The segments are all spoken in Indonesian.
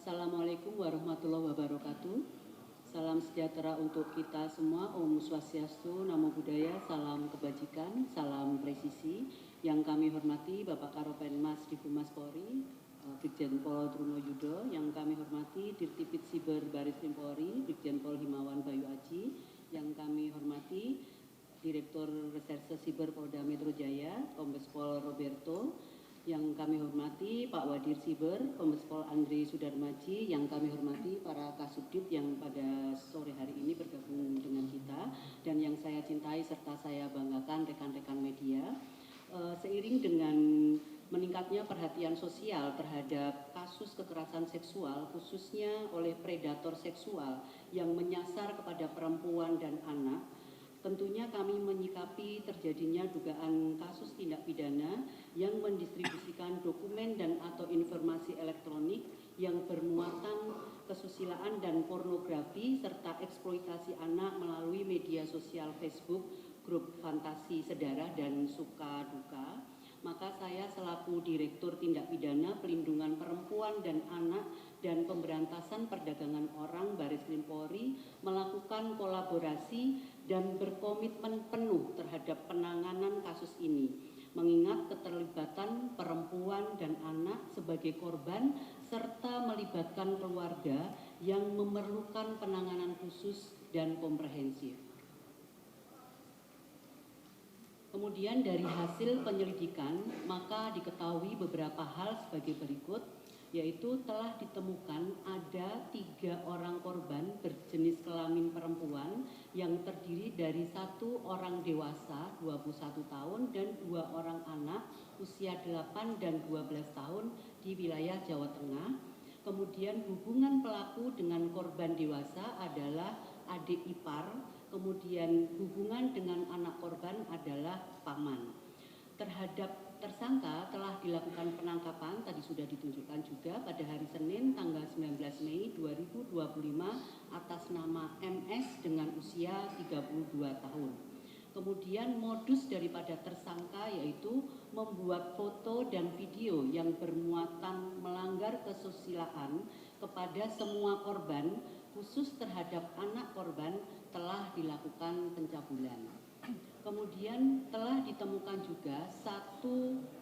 Assalamualaikum warahmatullahi wabarakatuh. Salam sejahtera untuk kita semua. Om Swastiastu, Namo Buddhaya, salam kebajikan, salam presisi. Yang kami hormati Bapak Karopenmas Divhumas Polri, Brigjen Pol Truno Yudo. Yang kami hormati Dirtipit Siber Baris Krim Polri, Brigjen Pol Himawan Bayu Aji. Yang kami hormati Direktur Reserse Siber Polda Metro Jaya, Kombes Pol Roberto. Yang kami hormati Pak Wadir Siber, Kombes Pol Andri Sudarmaji. Yang kami hormati para Kasubdit yang pada sore hari ini bergabung dengan kita, dan yang saya cintai serta saya banggakan rekan-rekan media. Seiring dengan meningkatnya perhatian sosial terhadap kasus kekerasan seksual, khususnya oleh predator seksual yang menyasar kepada perempuan dan anak, tentunya kami menyikapi terjadinya dugaan kasus tindak pidana yang mendistribusikan dokumen dan atau informasi elektronik yang bermuatan kesusilaan dan pornografi serta eksploitasi anak melalui media sosial Facebook, grup fantasi sedara dan suka duka. Maka saya selaku Direktur Tindak Pidana Pelindungan Perempuan dan Anak dan Pemberantasan Perdagangan Orang Baris Krim Polri melakukan kolaborasi dan berkomitmen penuh terhadap penanganan kasus ini, mengingat keterlibatan perempuan dan anak sebagai korban serta melibatkan keluarga yang memerlukan penanganan khusus dan komprehensif. Kemudian dari hasil penyelidikan, maka diketahui beberapa hal sebagai berikut, yaitu telah ditemukan ada 3 orang korban berjenis kelamin perempuan yang terdiri dari 1 orang dewasa 21 tahun dan 2 orang anak usia 8 dan 12 tahun di wilayah Jawa Tengah. Kemudian hubungan pelaku dengan korban dewasa adalah adik ipar, kemudian hubungan dengan anak korban adalah paman. Terhadap tersangka telah dilakukan penangkapan, tadi sudah ditunjukkan juga pada hari Senin tanggal 19 Mei 2025 atas nama MS dengan usia 32 tahun. Kemudian modus daripada tersangka yaitu membuat foto dan video yang bermuatan melanggar kesusilaan kepada semua korban, khusus terhadap anak korban telah dilakukan pencabulan. Kemudian telah ditemukan juga 1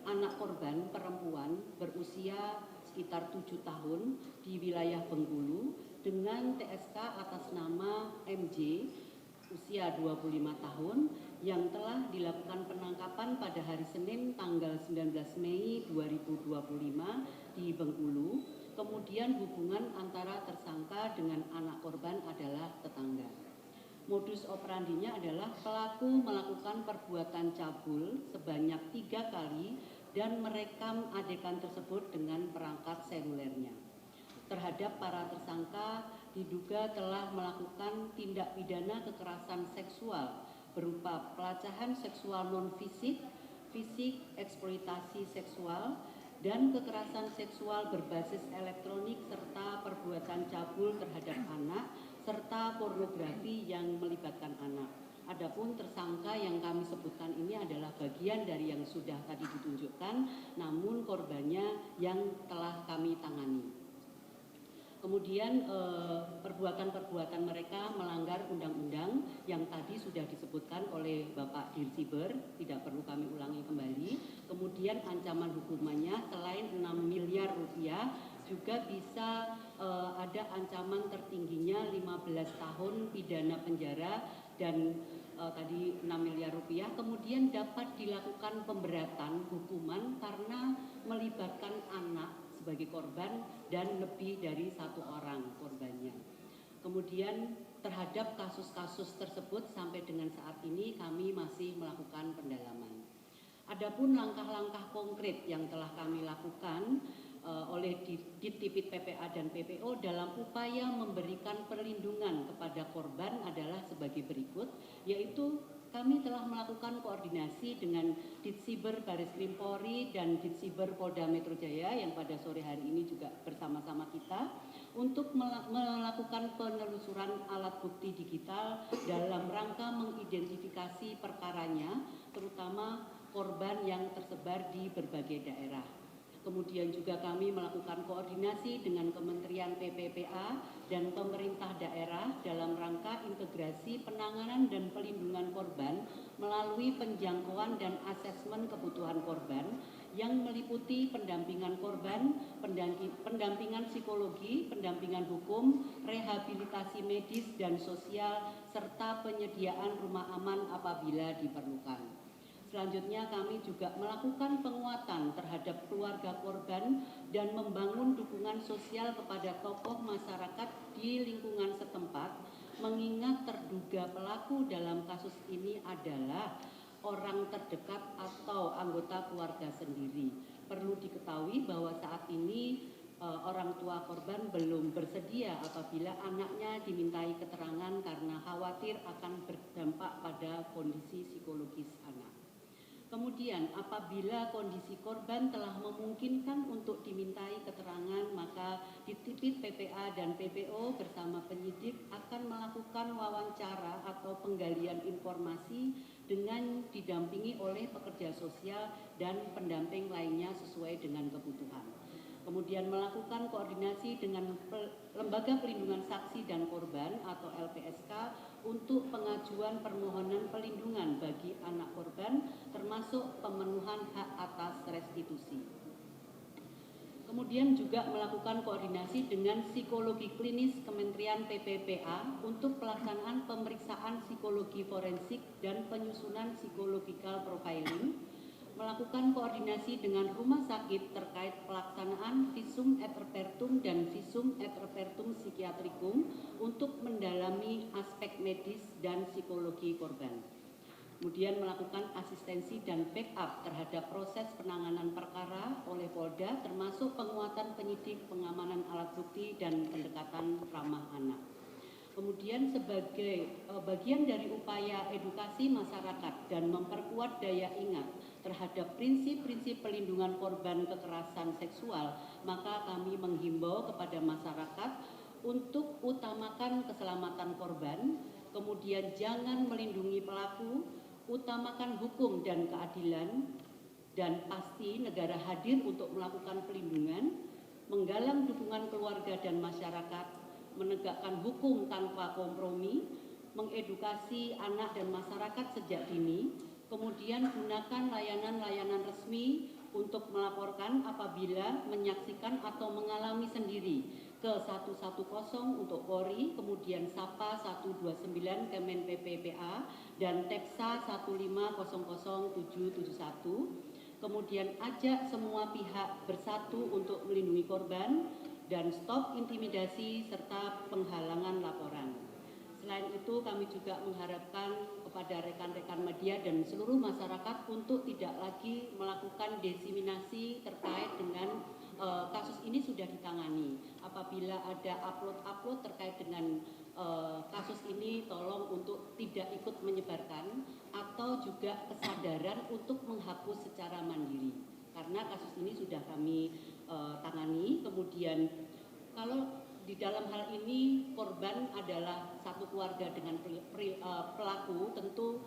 anak korban perempuan berusia sekitar 7 tahun di wilayah Bengkulu dengan TSK atas nama MJ usia 25 tahun yang telah dilakukan penangkapan pada hari Senin tanggal 19 Mei 2025 di Bengkulu. Kemudian hubungan antara tersangka dengan anak korban adalah tetangga. Modus operandinya adalah pelaku melakukan perbuatan cabul sebanyak 3 kali dan merekam adegan tersebut dengan perangkat selulernya. Terhadap para tersangka diduga telah melakukan tindak pidana kekerasan seksual berupa pelecehan seksual non-fisik, fisik, eksploitasi seksual, dan kekerasan seksual berbasis elektronik serta perbuatan cabul terhadap anak serta pornografi yang melibatkan anak. Adapun tersangka yang kami sebutkan ini adalah bagian dari yang sudah tadi ditunjukkan, namun korbannya yang telah kami tangani. Kemudian perbuatan-perbuatan mereka melanggar undang-undang yang tadi sudah disebutkan oleh Bapak Dirsiber, tidak perlu kami ulangi kembali. Kemudian ancaman hukumannya selain 6 miliar rupiah juga bisa ada ancaman tertingginya 15 tahun pidana penjara dan tadi 6 miliar rupiah. Kemudian dapat dilakukan pemberatan hukuman karena melibatkan anak sebagai korban dan lebih dari 1 orang korbannya. Kemudian terhadap kasus-kasus tersebut sampai dengan saat ini kami masih melakukan pendalaman. Adapun langkah-langkah konkret yang telah kami lakukan oleh Dirtipit PPA dan PPO dalam upaya memberikan perlindungan kepada korban adalah sebagai berikut, yaitu kami telah melakukan koordinasi dengan Ditsiber Baris Krim Polri dan Ditsiber Polda Metro Jaya yang pada sore hari ini juga bersama-sama kita untuk melakukan penelusuran alat bukti digital dalam rangka mengidentifikasi perkaranya, terutama korban yang tersebar di berbagai daerah. Kemudian juga kami melakukan koordinasi dengan Kementerian PPPA dan pemerintah daerah dalam rangka integrasi penanganan dan pelindungan korban melalui penjangkauan dan asesmen kebutuhan korban yang meliputi pendampingan korban, pendampingan psikologi, pendampingan hukum, rehabilitasi medis dan sosial, serta penyediaan rumah aman apabila diperlukan. Selanjutnya kami juga melakukan penguatan terhadap keluarga korban dan membangun dukungan sosial kepada tokoh masyarakat di lingkungan setempat, mengingat terduga pelaku dalam kasus ini adalah orang terdekat atau anggota keluarga sendiri. Perlu diketahui bahwa saat ini orang tua korban belum bersedia apabila anaknya dimintai keterangan karena khawatir akan berdampak pada kondisi psikologis anak. Kemudian apabila kondisi korban telah memungkinkan untuk dimintai keterangan, maka Ditipit PPA dan PPO bersama penyidik akan melakukan wawancara atau penggalian informasi dengan didampingi oleh pekerja sosial dan pendamping lainnya sesuai dengan kebutuhan. Kemudian melakukan koordinasi dengan Lembaga Pelindungan Saksi dan Korban atau LPSK untuk pengajuan permohonan pelindungan bagi anak korban termasuk pemenuhan hak atas restitusi. Kemudian juga melakukan koordinasi dengan psikologi klinis Kementerian PPPA untuk pelaksanaan pemeriksaan psikologi forensik dan penyusunan psychological profiling, melakukan koordinasi dengan rumah sakit terkait pelaksanaan visum et repertum dan visum et repertum psikiatrikum untuk mendalami aspek medis dan psikologi korban. Kemudian melakukan asistensi dan backup terhadap proses penanganan perkara oleh Polda, termasuk penguatan penyidik, pengamanan alat bukti, dan pendekatan ramah anak. Kemudian sebagai bagian dari upaya edukasi masyarakat dan memperkuat daya ingat terhadap prinsip-prinsip pelindungan korban kekerasan seksual, maka kami menghimbau kepada masyarakat untuk utamakan keselamatan korban, kemudian jangan melindungi pelaku, utamakan hukum dan keadilan, dan pasti negara hadir untuk melakukan pelindungan, menggalang dukungan keluarga dan masyarakat, menegakkan hukum tanpa kompromi, mengedukasi anak dan masyarakat sejak dini, kemudian gunakan layanan-layanan resmi untuk melaporkan apabila menyaksikan atau mengalami sendiri ke 110 untuk Polri, kemudian SAPA 129 Kemen PPPA, dan TEPSA 1500771. Kemudian ajak semua pihak bersatu untuk melindungi korban, dan stop intimidasi serta penghalangan laporan. Selain itu, kami juga mengharapkan kepada rekan-rekan media dan seluruh masyarakat untuk tidak lagi melakukan diseminasi terkait dengan kasus ini sudah ditangani. Apabila ada upload terkait dengan kasus ini, tolong untuk tidak ikut menyebarkan, atau juga kesadaran untuk menghapus secara mandiri. Karena kasus ini sudah kami tangani. Kemudian kalau di dalam hal ini korban adalah satu keluarga dengan pelaku, tentu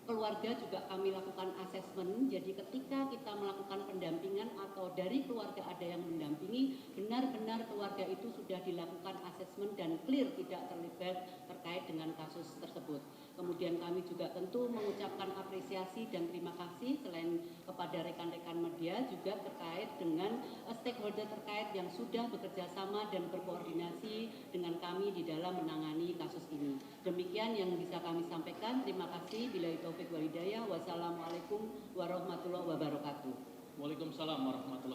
keluarga juga kami lakukan asesmen. Jadi ketika kita melakukan pendampingan atau dari keluarga ada yang mendampingi, benar-benar keluarga itu sudah dilakukan asesmen dan clear tidak terlibat terkait dengan kasus tersebut. Kemudian kami juga tentu mengucapkan apresiasi dan terima kasih selain kepada rekan-rekan media juga terkait dengan stakeholder terkait yang sudah bekerja sama dan berkoordinasi dengan kami di dalam menangani kasus ini. Demikian yang bisa kami sampaikan. Terima kasih. Billahi taufiq wal hidayah. Wassalamualaikum warahmatullahi wabarakatuh. Waalaikumsalam warahmatullahi wabarakatuh.